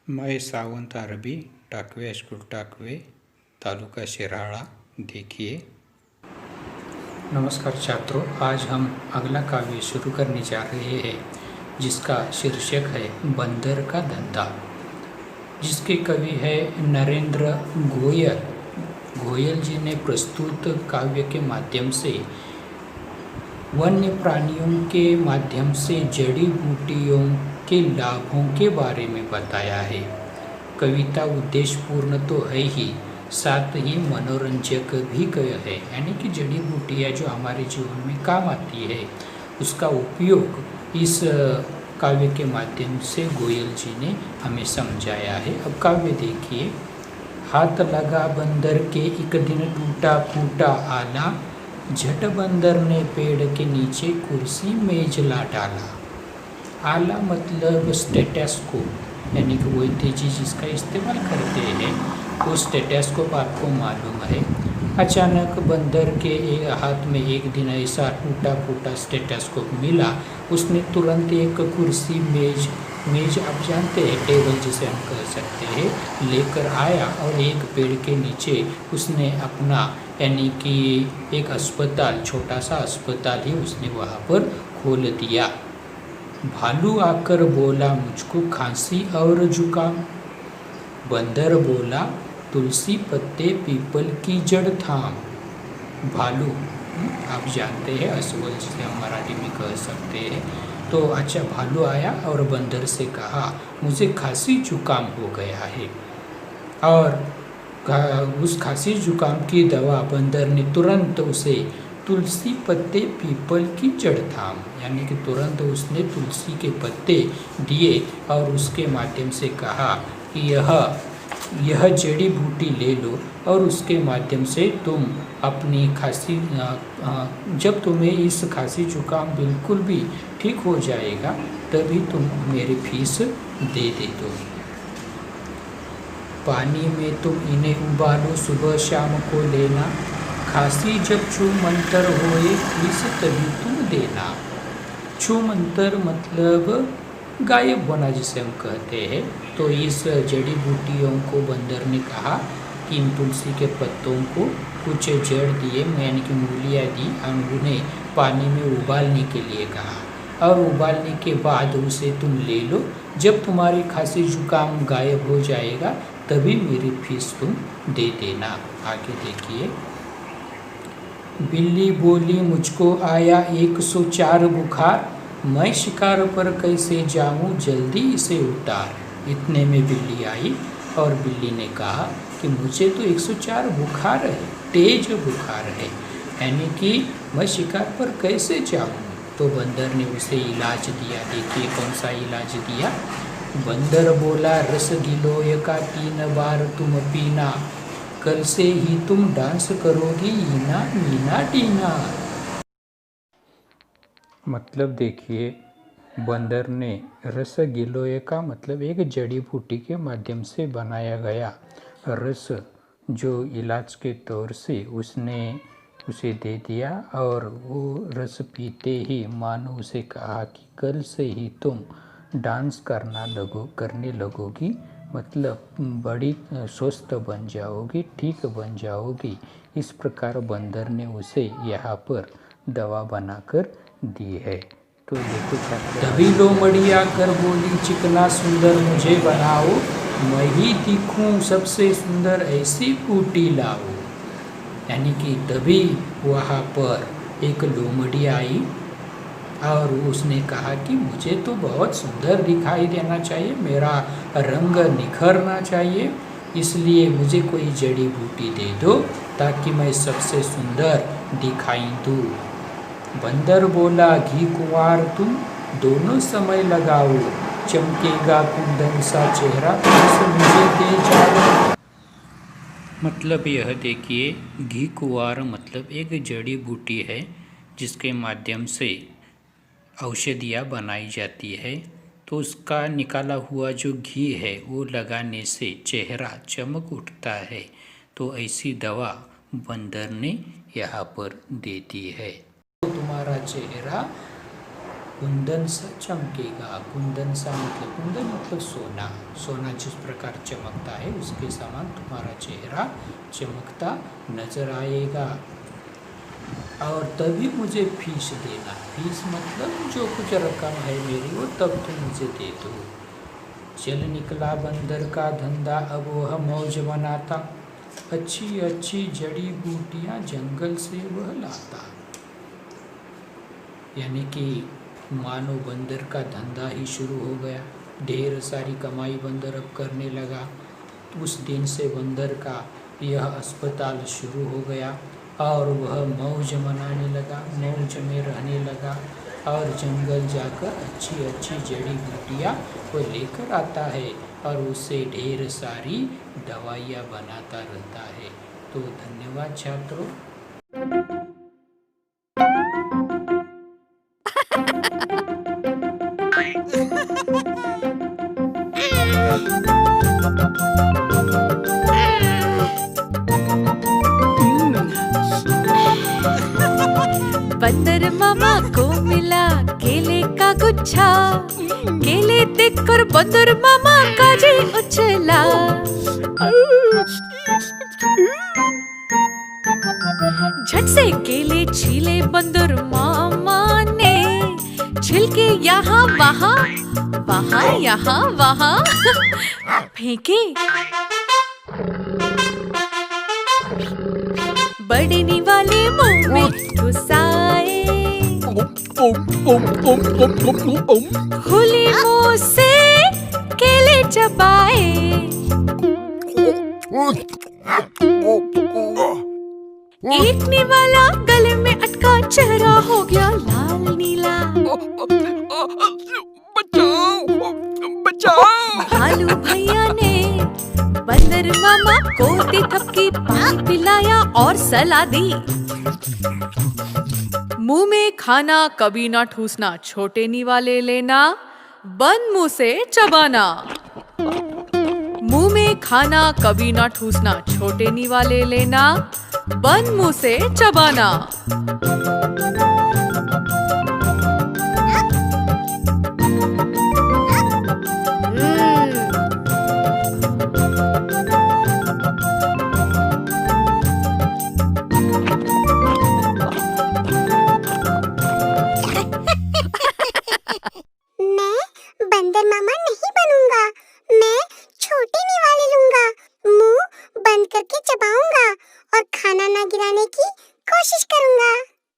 मैं सावंत आरबी टाकवे स्कूल टाकवे तालुका शिराड़ा। देखिए। नमस्कार छात्रों, आज हम अगला काव्य शुरू करने जा रहे हैं जिसका शीर्षक है बंदर का धंधा, जिसके कवि है नरेंद्र गोयल। गोयल जी ने प्रस्तुत काव्य के माध्यम से वन्य प्राणियों के माध्यम से जड़ी बूटियों के लाभों के बारे में बताया है। कविता उद्देश्यपूर्ण तो है ही, साथ ही मनोरंजक भी है, यानी कि जड़ी बूटियाँ जो हमारे जीवन में काम आती है उसका उपयोग इस काव्य के माध्यम से गोयल जी ने हमें समझाया है। अब काव्य देखिए। हाथ लगा बंदर के एक दिन टूटा फूटा आला, झट बंदर ने पेड़ के नीचे कुर्सी मेज ला डाला। आला मतलब स्टेटस्कोप, यानी कि वही तेजी जिसका इस्तेमाल करते हैं वो स्टेटस्कोप आपको मालूम है। अचानक बंदर के हाथ में एक दिन ऐसा टूटा फूटा स्टेटस्कोप मिला, उसने तुरंत एक कुर्सी मेज आप जानते हैं टेबल जिसे हम कह सकते हैं लेकर आया और एक पेड़ के नीचे उसने अपना यानी कि एक अस्पताल, छोटा सा अस्पताल ही उसने वहाँ पर खोल दिया। भालू आकर बोला मुझको खांसी और जुकाम, बंदर बोला तुलसी पत्ते पीपल की जड़ थाम। भालू आप जानते हैं असवल जिसे हम मराठी में कह सकते हैं। तो अच्छा, भालू आया और बंदर से कहा मुझे खांसी जुकाम हो गया है, और उस खांसी जुकाम की दवा बंदर ने तुरंत उसे तुलसी पत्ते पीपल की जड़ थाम, यानी कि तुरंत उसने तुलसी के पत्ते दिए और उसके माध्यम से कहा कि यह जड़ी बूटी ले लो और उसके माध्यम से तुम अपनी खांसी, जब तुम्हें इस खांसी जुकाम बिल्कुल भी ठीक हो जाएगा तभी तुम मेरी फीस दे दो। पानी में तुम इन्हें उबालो, सुबह शाम को लेना, खांसी जब छू मंतर होए फीस तभी तुम देना। छू मंतर मतलब गायब होना जिसे हम कहते हैं। तो इस जड़ी बूटियों को बंदर ने कहा कि इन तुलसी के पत्तों को कुछ जड़ दिए, यानी कि मूलियाँ दी और उन्हें पानी में उबालने के लिए कहा, और उबालने के बाद उसे तुम ले लो, जब तुम्हारी खांसी जुकाम गायब हो जाएगा तभी मेरी फीस तुम दे देना। आगे देखिए। बिल्ली बोली मुझको आया 104 बुखार, मैं शिकार पर कैसे जाऊं जल्दी इसे उतार। इतने में बिल्ली आई और बिल्ली ने कहा कि मुझे तो 104 बुखार है, तेज बुखार है, यानी कि मैं शिकार पर कैसे जाऊं। तो बंदर ने उसे इलाज दिया। देखिए कौन सा इलाज दिया। बंदर बोला रस गिलोय का 3 बार तुम पीना, कल से ही तुम डांस करोगी ईना मीना टीना। मतलब देखिए, बंदर ने रस गिलोय का मतलब एक जड़ी बूटी के माध्यम से बनाया गया रस जो इलाज के तौर से उसने उसे दे दिया, और वो रस पीते ही मानो उसे कहा कि कल से ही तुम डांस करने लगोगी, मतलब बड़ी स्वस्थ बन जाओगी, ठीक बन जाओगी। इस प्रकार बंदर ने उसे यहाँ पर दवा बनाकर दी है। तो देखो तभी लोमड़ी आकर बोली चिकना सुंदर मुझे बनाओ, मैं ही दिखूं सबसे सुंदर ऐसी बूटी लाओ। यानी कि तभी वहाँ पर एक लोमड़ी आई और उसने कहा कि मुझे तो बहुत सुंदर दिखाई देना चाहिए, मेरा रंग निखरना चाहिए, इसलिए मुझे कोई जड़ी बूटी दे दो ताकि मैं सबसे सुंदर दिखाई दूँ। बंदर बोला घी कुंवार तुम दोनों समय लगाओ, चमकेगा कुंदन सा चेहरा मुझे दे जाओ। मतलब यह देखिए, घी कुंवार मतलब एक जड़ी बूटी है जिसके माध्यम से औषधियाँ बनाई जाती है। तो उसका निकाला हुआ जो घी है वो लगाने से चेहरा चमक उठता है। तो ऐसी दवा बंदर ने यहाँ पर दे दी है। तो तुम्हारा चेहरा कुंदन सा चमकेगा। कुंदन सा मतलब कुंदन मतलब सोना। सोना जिस प्रकार चमकता है उसके समान तुम्हारा चेहरा चमकता नजर आएगा। और तभी मुझे फीस देना। फीस मतलब जो कुछ रकम है मेरी वो तब तुम मुझे दे दो। चल निकला बंदर का धंधा, अब वह मौज बनाता। अच्छी अच्छी जड़ी बूटियाँ जंगल से वह लाता। यानी कि मानो बंदर का धंधा ही शुरू हो गया। ढेर सारी कमाई बंदर अब करने लगा। उस दिन से बंदर का यह अस्पताल शुरू हो गया और वह मौज मनाने लगा, मौज में रहने लगा और जंगल जाकर अच्छी अच्छी जड़ी बूटियाँ वो लेकर आता है और उससे ढेर सारी दवाइयाँ बनाता रहता है। तो धन्यवाद छात्रों। बंदर मामा को मिला केले का गुच्छा। केले देखकर बंदर मामा का जी उछला। झट से केले छीले बंदर मामा ने। छिलके यहाँ वहाँ, वहाँ यहाँ वहाँ फेंके। बढ़ने वाले मुंह में घुसाए। खुली मुंह से केले चबाए। एकने वाला गले में अटका, चेहरा हो गया लाल नीला। बचाओ बचाओ। भालू भैया ने बंदर मामा को दी थपकी, पानी पिलाया और सलाह दी। मुंह में खाना कभी ना ठूसना, छोटे निवाले लेना, बंद मुंह से चबाना। मुंह में खाना कभी ना ठूसना, छोटे निवाले लेना, बंद मुंह से चबाना।